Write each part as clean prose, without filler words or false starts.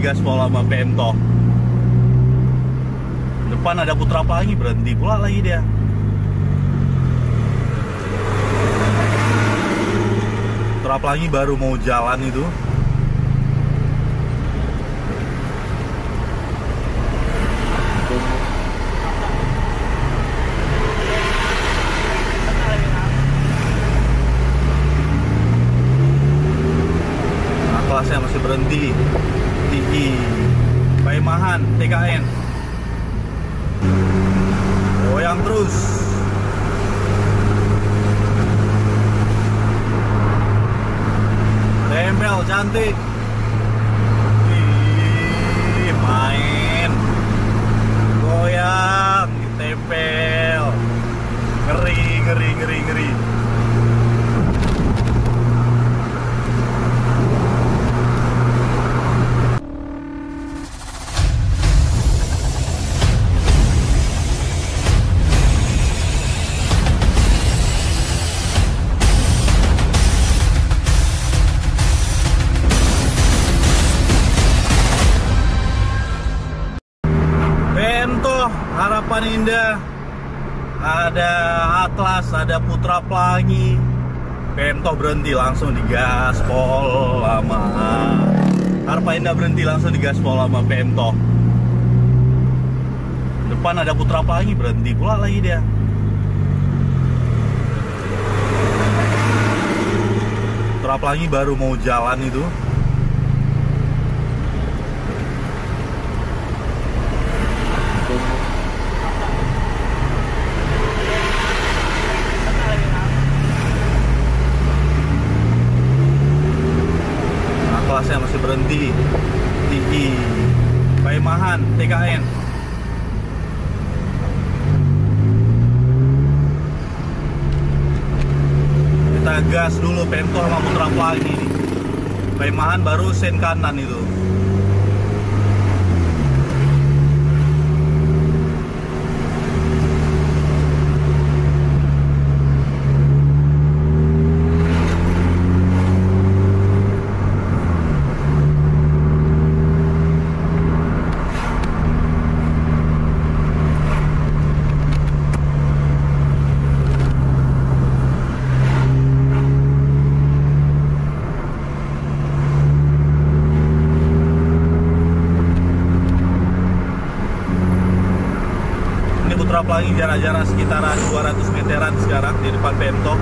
gaspol sama Pemto. Depan ada Putra Pelangi, berhenti pula lagi dia. Putra Pelangi baru mau jalan itu. Nah, kelasnya masih berhenti. Tinggi Paimahan TKN. Goyang terus. Tempel cantik. Ih, main. Goyang, ditempel. Ngeri, ngeri, ngeri, ngeri. Harapan Indah, ada Atlas, ada Putra Pelangi. Pemto berhenti langsung digaspol sama Harapan Indah, berhenti langsung digaspol sama Pemto. Depan ada Putra Pelangi, berhenti pula lagi dia. Putra Pelangi baru mau jalan itu. Kelasnya masih berhenti. Tinggi Paimahan TKN. Kita gas dulu Pemto sama Putra Pelangi. Paimahan baru sen kanan itu. Putra Pelangi jarak-jarak sekitaran 200 meteran sekarang di depan Pemto.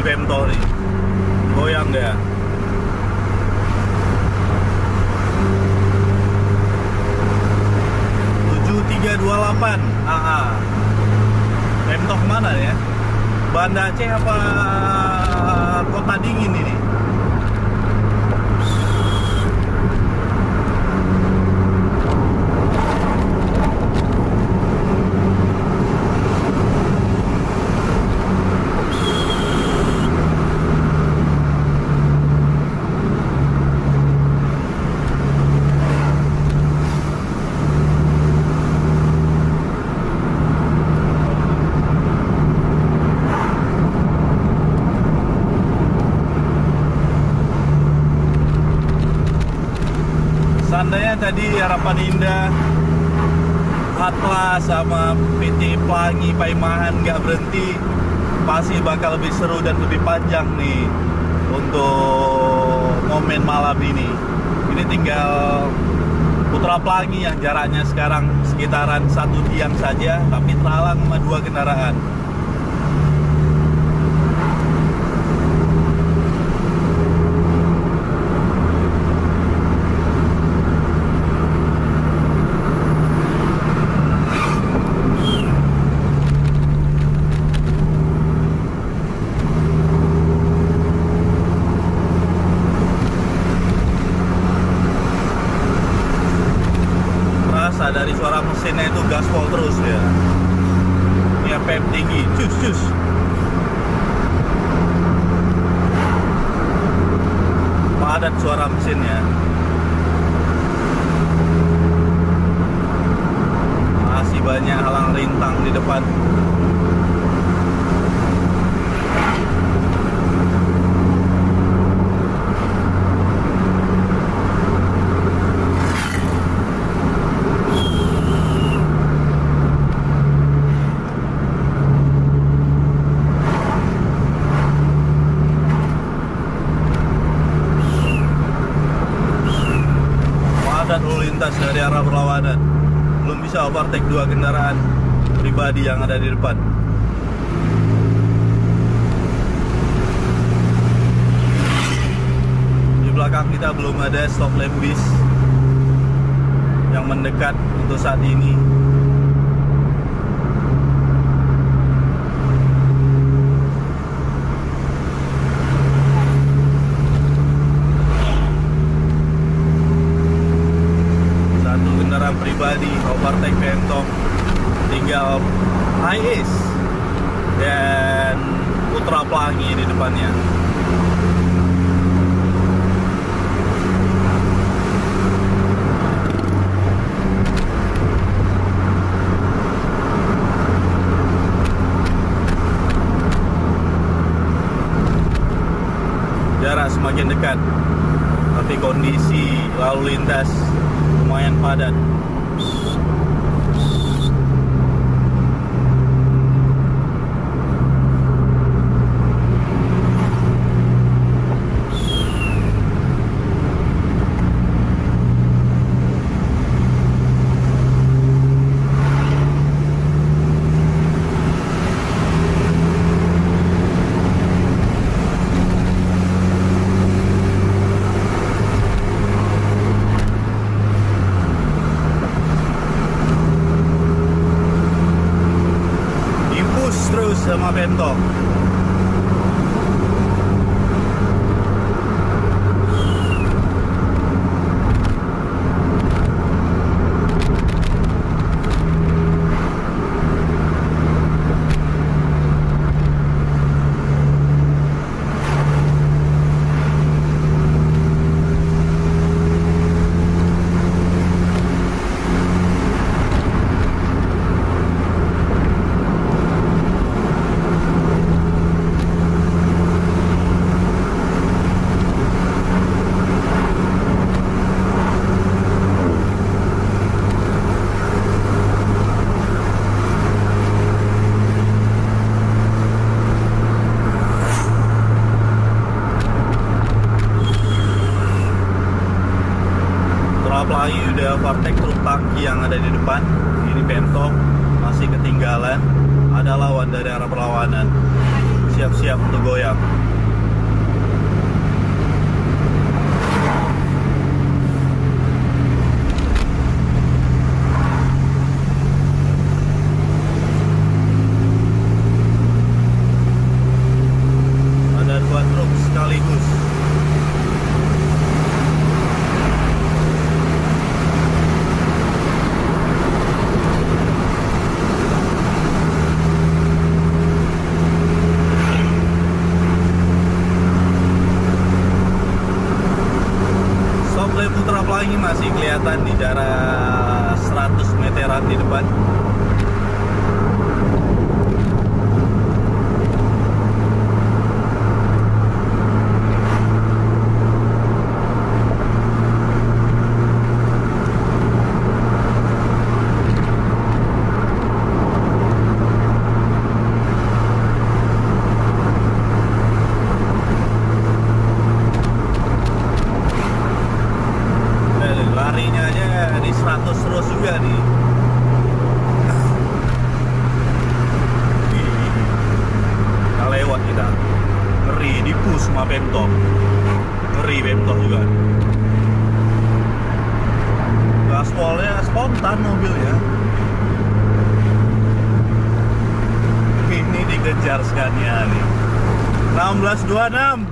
Pemto nih, goyang dia. Pemto kemana ya? Banda Aceh apa Kota Dingin ini? Seandainya tadi Harapan Indah, Atlas sama PT Pelangi Paimahan nggak berhenti, pasti bakal lebih seru dan lebih panjang nih untuk momen malam ini. Ini tinggal Putra Pelangi yang jaraknya sekarang sekitaran 1 tiang saja, tapi terhalang sama 2 kendaraan. Dari suara mesinnya itu gaspol terus ya. Ini PM tinggi, cus. padat suara mesinnya. Masih banyak halang rintang di depan. Lalu lintas dari arah berlawanan, belum bisa overtake dua kendaraan pribadi yang ada di depan. Di belakang kita belum ada stop lamp bis yang mendekat untuk saat ini. Pribadi overtake Phantom, tinggal Hiace dan Putra Pelangi di depannya. Jarak semakin dekat, tapi kondisi lalu lintas lumayan padat. Sama Phantom. Pelangi udah overtake truk tangki yang ada di depan. Ini Phantom masih ketinggalan. Ada lawan dari arah perlawanan, siap-siap untuk goyang. Ada dua truk sekaligus. Putra Pelangi masih kelihatan di jarak 100 meteran di depan. Larinya aja di 100 terus juga nih. Kita lewat kita. Ngeri, dipush sama Phantom. Ngeri Phantom juga. Gaspolnya spontan mobilnya. Ini dikejar Scania nih. 1626.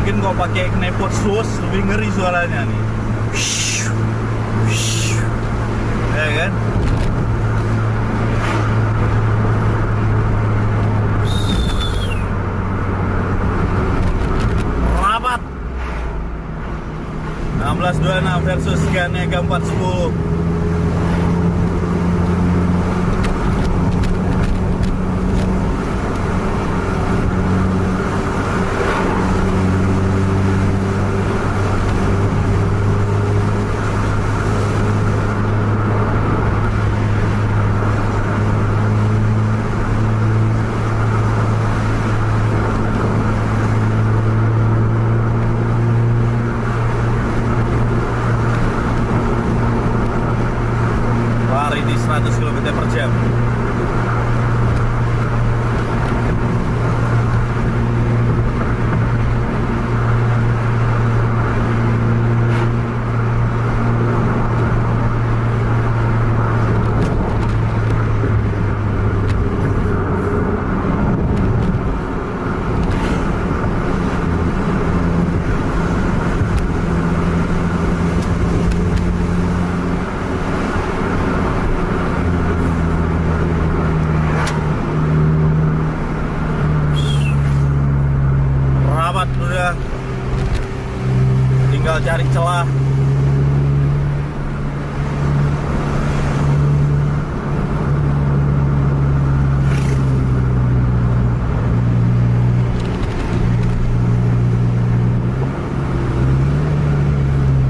Mungkin kalau pakai knalpot sus lebih ngeri suaranya nih. Ya kan? versus Scania K410. Lari di 100 km/jam. Udah tinggal cari celah.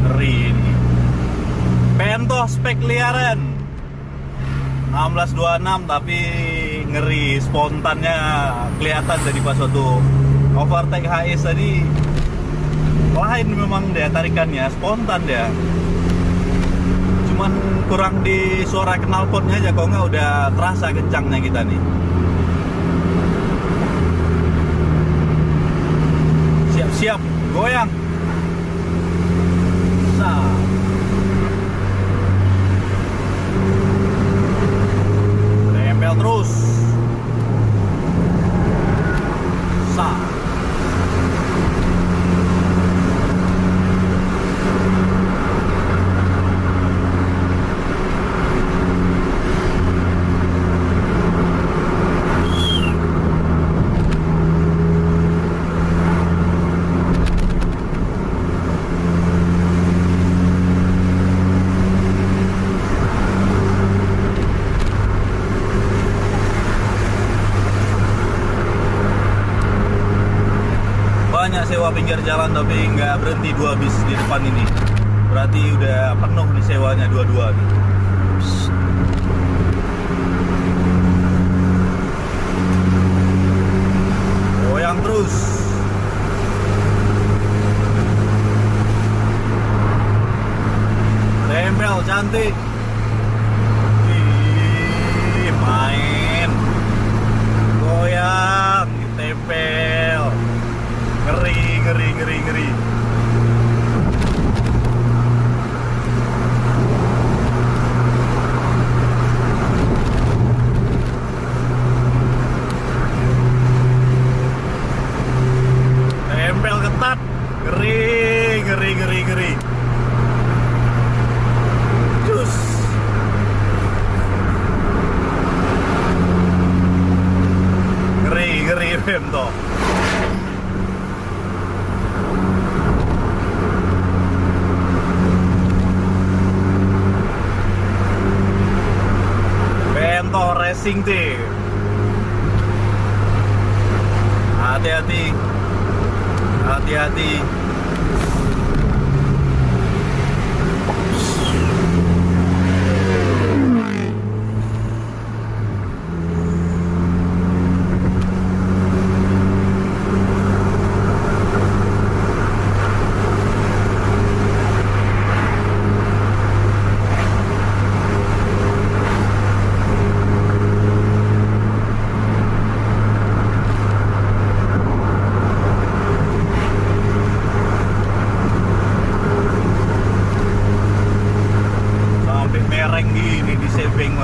Ngeri ini. Pento spek liaran 1626, tapi ngeri, spontannya kelihatan tadi pas waktu overtake HS tadi. Lain memang dia tarikannya, spontan dia. Cuman kurang di suara knalpotnya aja, kalau nggak udah terasa kencangnya kita nih. Siap-siap, goyang. Tempel terus. Banyak sewa pinggir jalan tapi nggak berhenti 2 bis di depan ini. Berarti udah penuh nih sewanya dua-dua nih. Goyang terus. Tempel cantik. Ih, main. Goyang, tempel. Ngeri. Tempel ketat. Ngeri. Cus. Ngeri Pento. Racing Team. Hati-hati.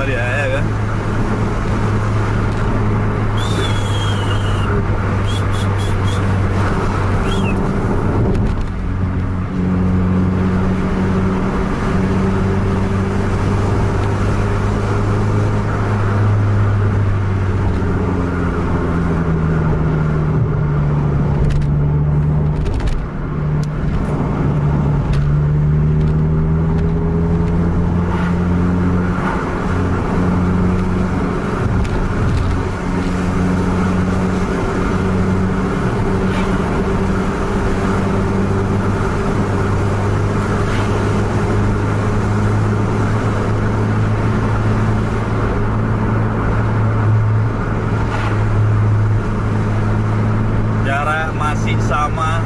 sama dia ya kan. masih sama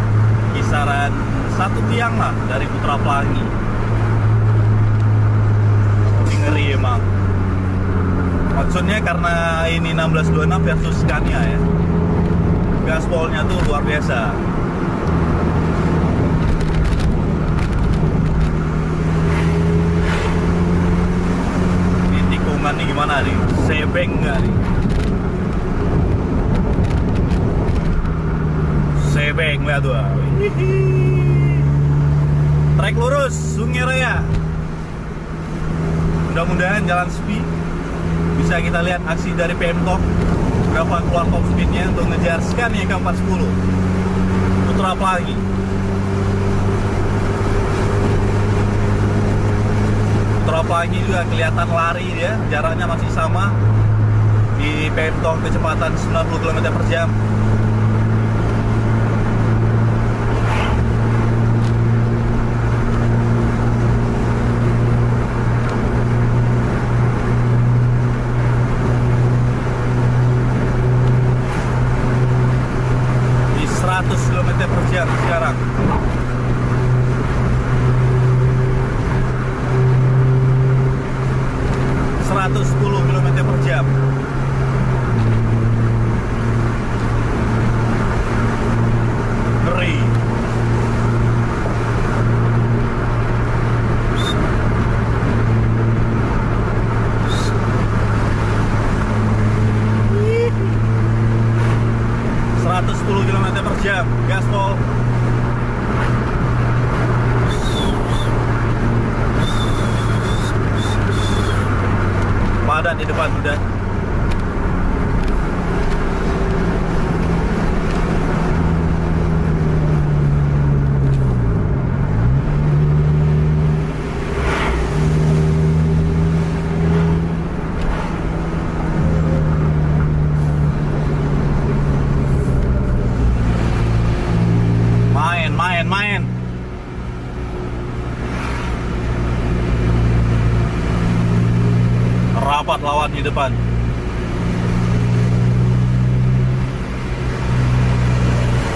kisaran satu tiang lah dari Putra Pelangi. Ini ngeri emang. Maksudnya karena ini 1626 versus Scania ya, gaspolnya tuh luar biasa. Ini tikungan nih gimana nih? Sebeng nggak nih? Sebeng lihat tuh. Trek lurus Sungai Raya. Mudah-mudahan jalan sepi. Bisa kita lihat aksi dari Pemtok berapa keluar top speednya untuk ngejar Scania K410 Putra Pelangi. Putra Pelangi juga kelihatan lari dia, jaraknya masih sama di Pemtok kecepatan 90 km/jam. Sekarang 110 km/jam. Ngeri. Jam gaspol. Padat di depan udah. Main. Rapat lawan di depan.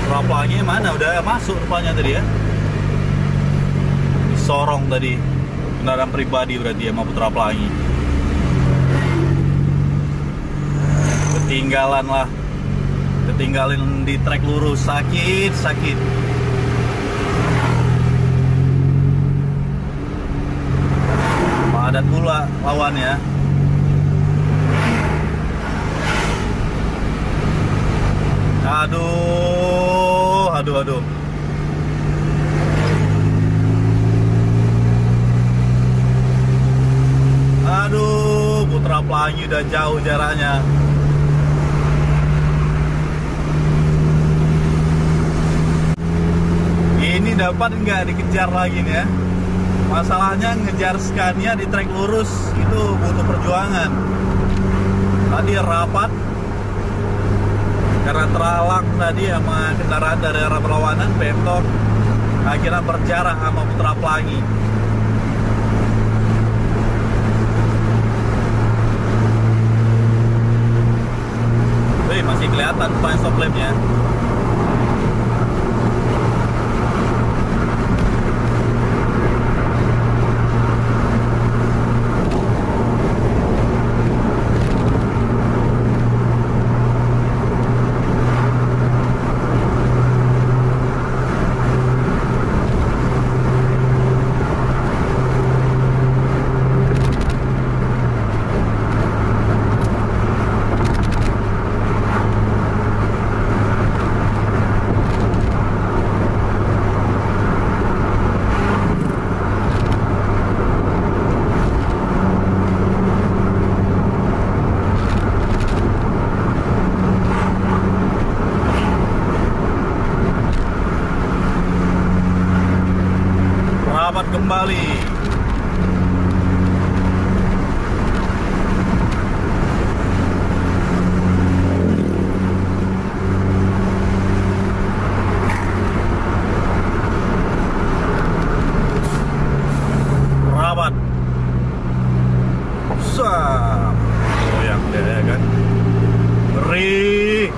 Rapanya mana? Udah masuk rupanya tadi ya. Disorong tadi. Kendaraan pribadi berarti ya, sama Putra Pelangi. Ketinggalan lah. Ketinggalan di trek lurus. Sakit. Padat pula lawannya. Aduh. Aduh, Putra Pelangi udah jauh jaraknya. Ini dapat nggak dikejar lagi nih ya? Masalahnya ngejar Scania di trek lurus itu butuh perjuangan. Tadi rapat karena terhalang tadi sama kendaraan dari arah berlawanan, Pemtok akhirnya berjarak sama Putra Pelangi. Wih, masih kelihatan depan stop lampnya. Kembali rabat goyang deh ya kan, ngeri.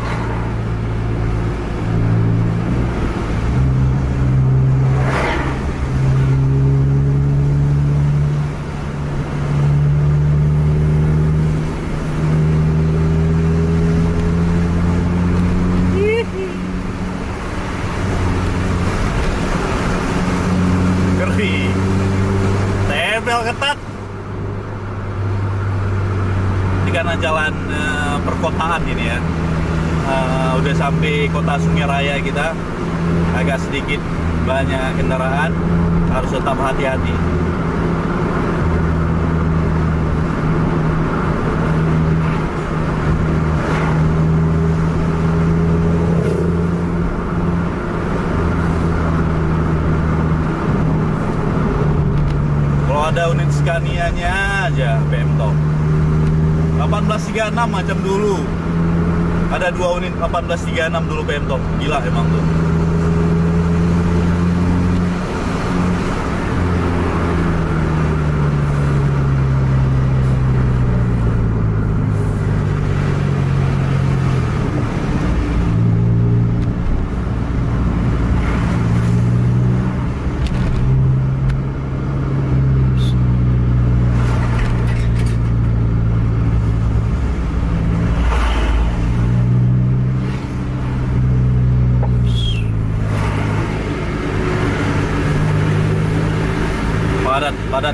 nempel ketat. Ini karena jalan perkotaan ini ya. Udah sampai kota Sungai Raya kita, agak sedikit banyak kendaraan, harus tetap hati-hati. Kalau ada unit Scania-nya aja Pemto 1836 macam dulu. Ada 2 unit 1836 dulu Pemto. Gila emang tuh.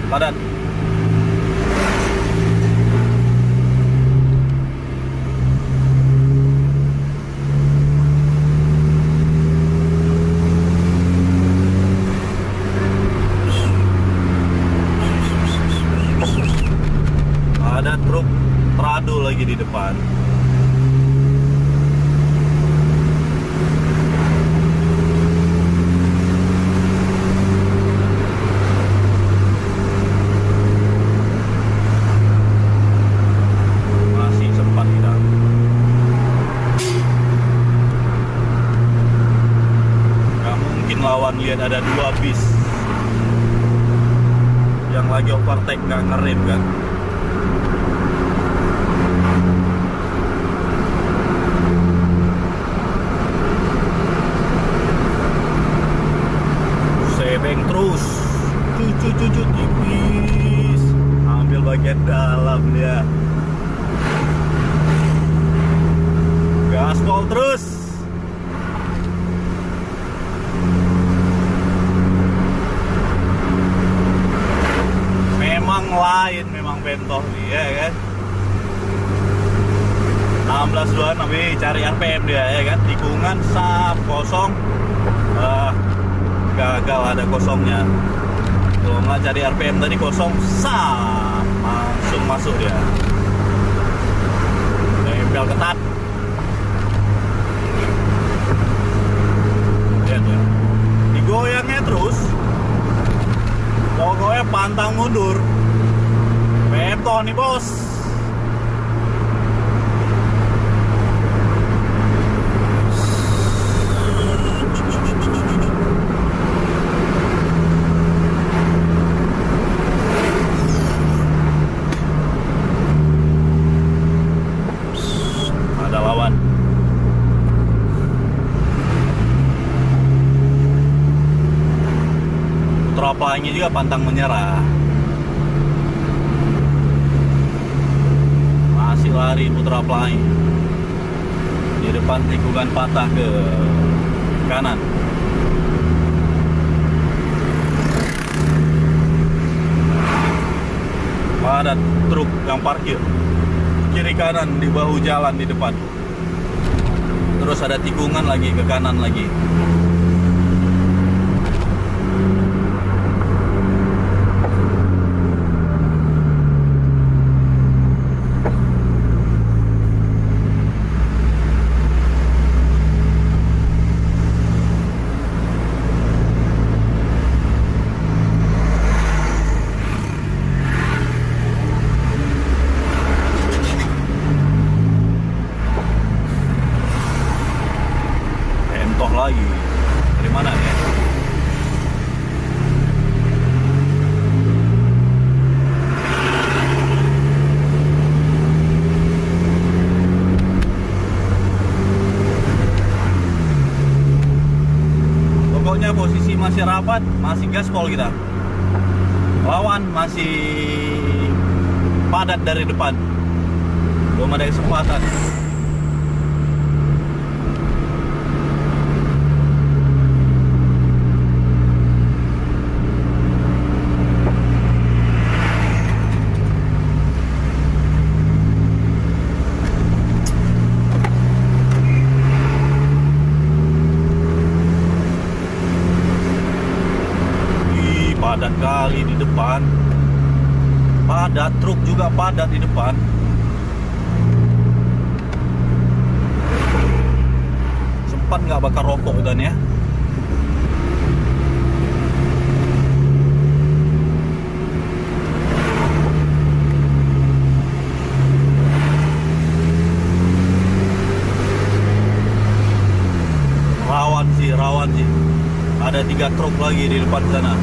Padat. Ada truk trado lagi di depan. Lawan lihat ada 2 bis yang lagi overtake, nggak ngerem kan. Sebeng terus, cucu tipis, ambil bagian dalam dia, gaspol terus. Lain memang Pemto nih ya kan. 1626 cari RPM dia ya kan. Tikungan sap kosong, gagal ada kosongnya. Kalau nggak cari RPM tadi kosong, sap langsung masuk dia. Nempel ketat. Lihat ya, digoyangnya terus, pokoknya pantang mundur. Pemto nih bos. Ada lawan. Putra Pelangi juga pantang menyerah. Lari Putra Pelangi di depan, tikungan patah ke kanan. Ada truk yang parkir kiri kanan di bahu jalan di depan. Terus ada tikungan lagi ke kanan lagi. Lagi dari mana ya? Pokoknya posisi masih rapat, masih gaspol kita. Lawan masih padat dari depan, belum ada kesempatan. padat kali di depan. Padat, truk juga padat di depan. Sempat nggak bakar rokok dan ya. Rawan sih. Ada 3 truk lagi di depan sana.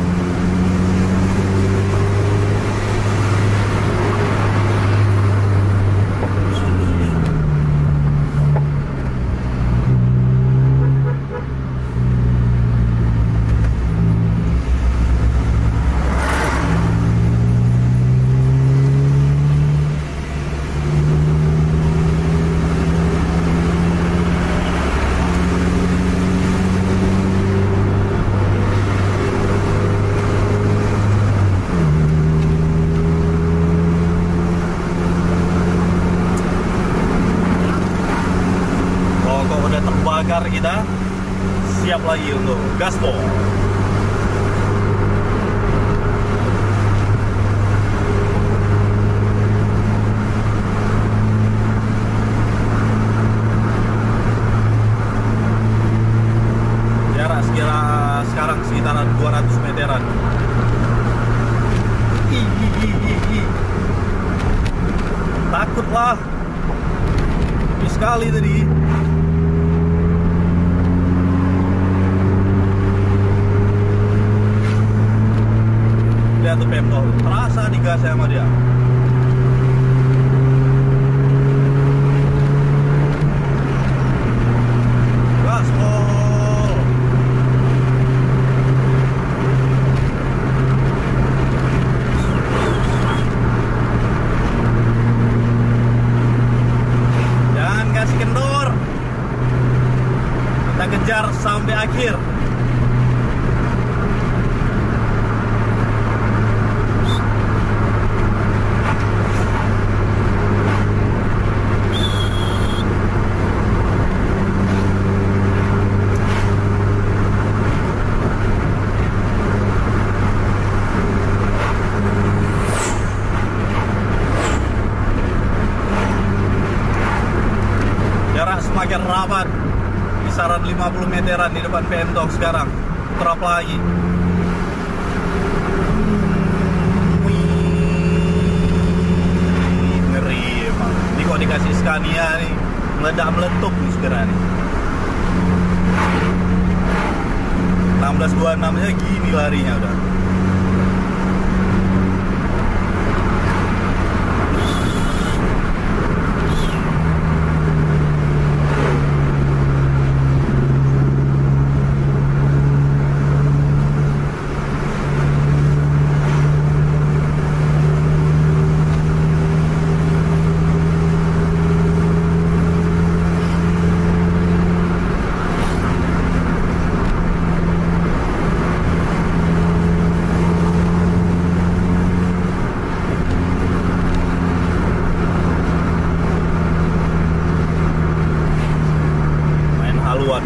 Kita siap lagi untuk gaspol. Jarak sekarang sekitaran 200 meteran. Takutlah, tinggi sekali tadi. Lihat tuh Pemtol, terasa digasnya sama dia. Gaspol. Jangan kasih kendor. Kita kejar sampai akhir. Semakin rapat, kisaran 50 meteran di depan Pemtol sekarang. Terap lagi. Ngeri emang. Ini kok dikasih Scania nih, meledak-meletup nih segera nih. 1626 nya gini larinya udah.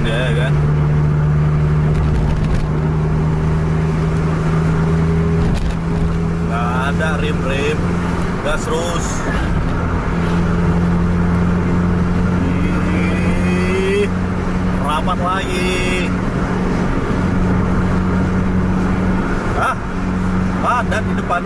Dia ya kan. Nggak ada rem, gas terus. Rapat lagi. Padat di depan.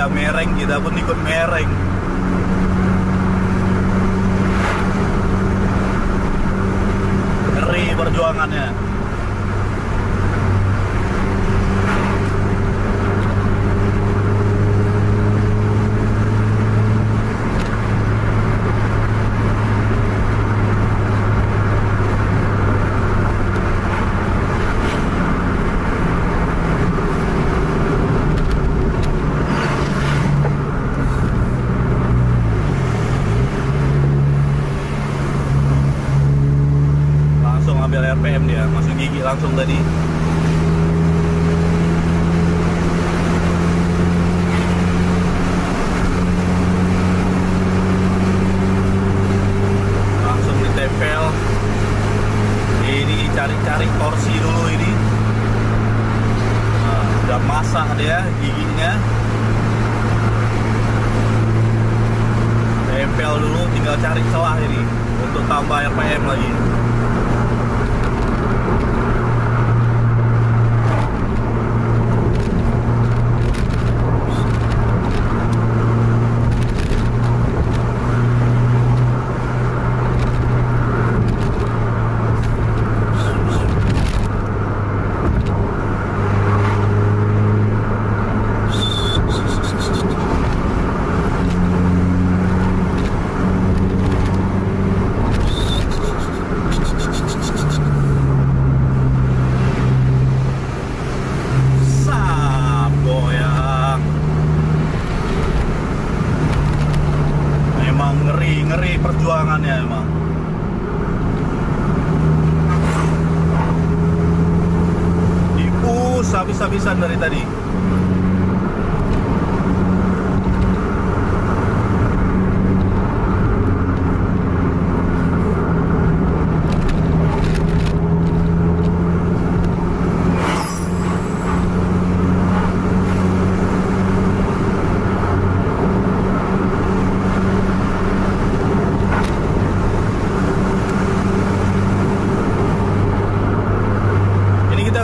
Mereng, kita pun ikut mereng. Ngeri perjuangannya. RPM dia, masuk gigi langsung tadi. tarik torsi dulu ini. Nah, udah masak dia giginya. Tempel dulu, tinggal cari celah ini untuk tambah RPM lagi. Ngeri perjuangannya emang. Dipus habis-habisan dari tadi.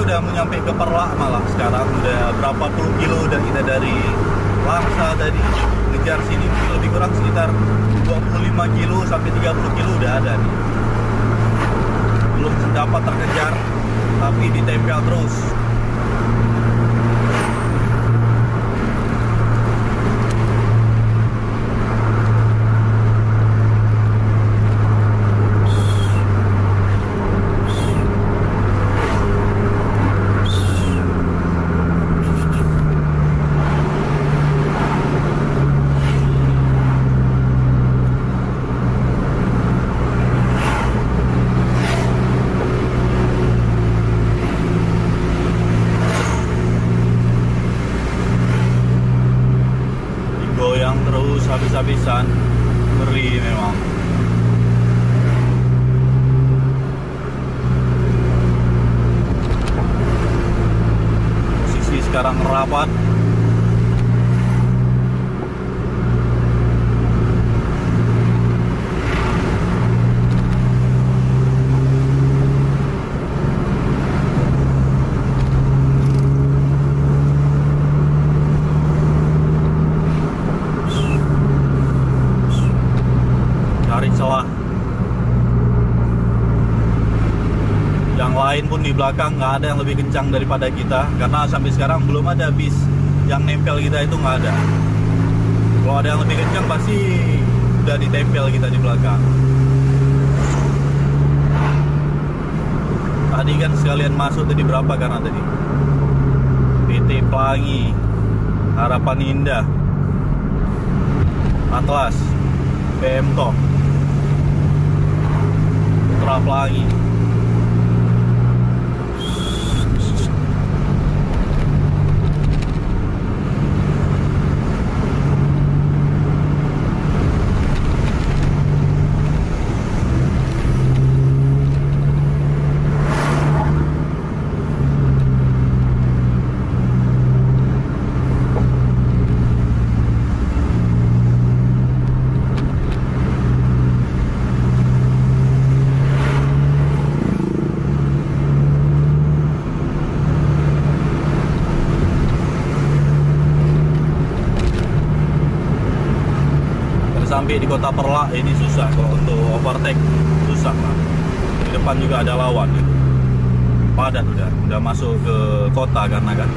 Udah mau nyampe ke Perlak malah sekarang. Udah berapa puluh kilo udah kita dari Langsa tadi ngejar sini, lebih kurang sekitar 25 kilo sampai 30 kilo udah ada nih. Belum dapat terkejar tapi ditempel terus. Terus habis-habisan, ngeri memang. Posisi sekarang rapat. Celah. Yang lain pun di belakang nggak ada yang lebih kencang daripada kita, karena sampai sekarang belum ada bis yang nempel kita, itu nggak ada. Kalau ada yang lebih kencang pasti udah ditempel kita di belakang. Tadi kan sekalian masuk tadi berapa karena tadi PT Pelangi, Harapan Indah, Atlas, PMTO, Putra Pelangi. Sampai di kota Perlak ini susah, kalau untuk overtake susah lah. Di depan juga ada lawan, padat udah masuk ke kota karena kan.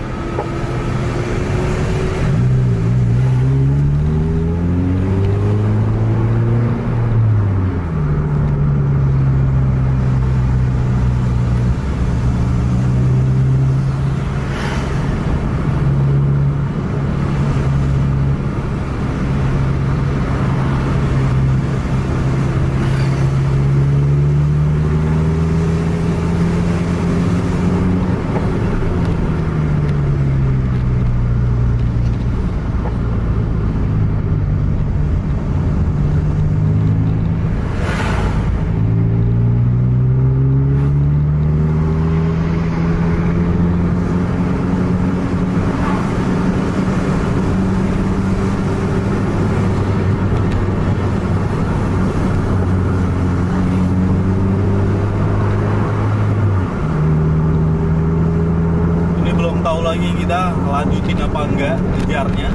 lagi kita lanjutin apa enggak ngejarnya.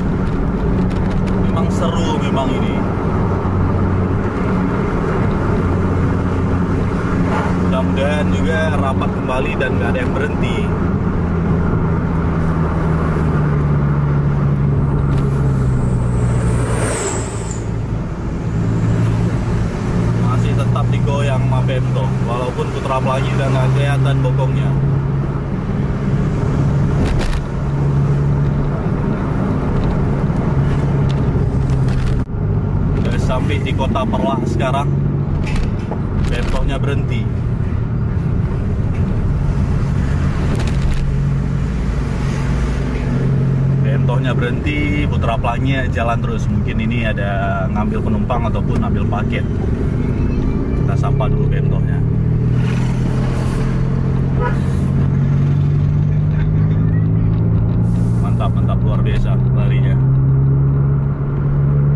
Memang seru memang ini. Mudah-mudahan juga rapat kembali dan nggak ada yang berhenti. Masih tetap digoyang sama Pemto, walaupun Putra Pelangi udah nggak kelihatan bokongnya. Udah sampai di Kota Perlah sekarang. Pemtonya berhenti. Pemtonya berhenti, Putra Pelangi jalan terus. Mungkin ini ada ngambil penumpang ataupun ambil paket. Kita sapa dulu Pemtonya. Mantap, mantap, luar biasa larinya.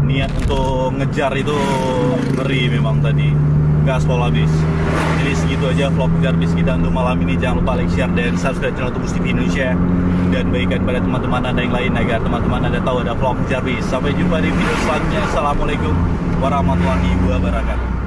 Niat untuk ngejar itu ngeri memang tadi. Gaspol habis. Jadi segitu aja vlog Ngejar Bis kita untuk malam ini. Jangan lupa like, share, dan subscribe channel Tubus TV Indonesia. Dan bagikan pada teman-teman Anda yang lain agar teman-teman Anda tahu ada vlog Ngejar Bis. Sampai jumpa di video selanjutnya. Assalamualaikum warahmatullahi wabarakatuh.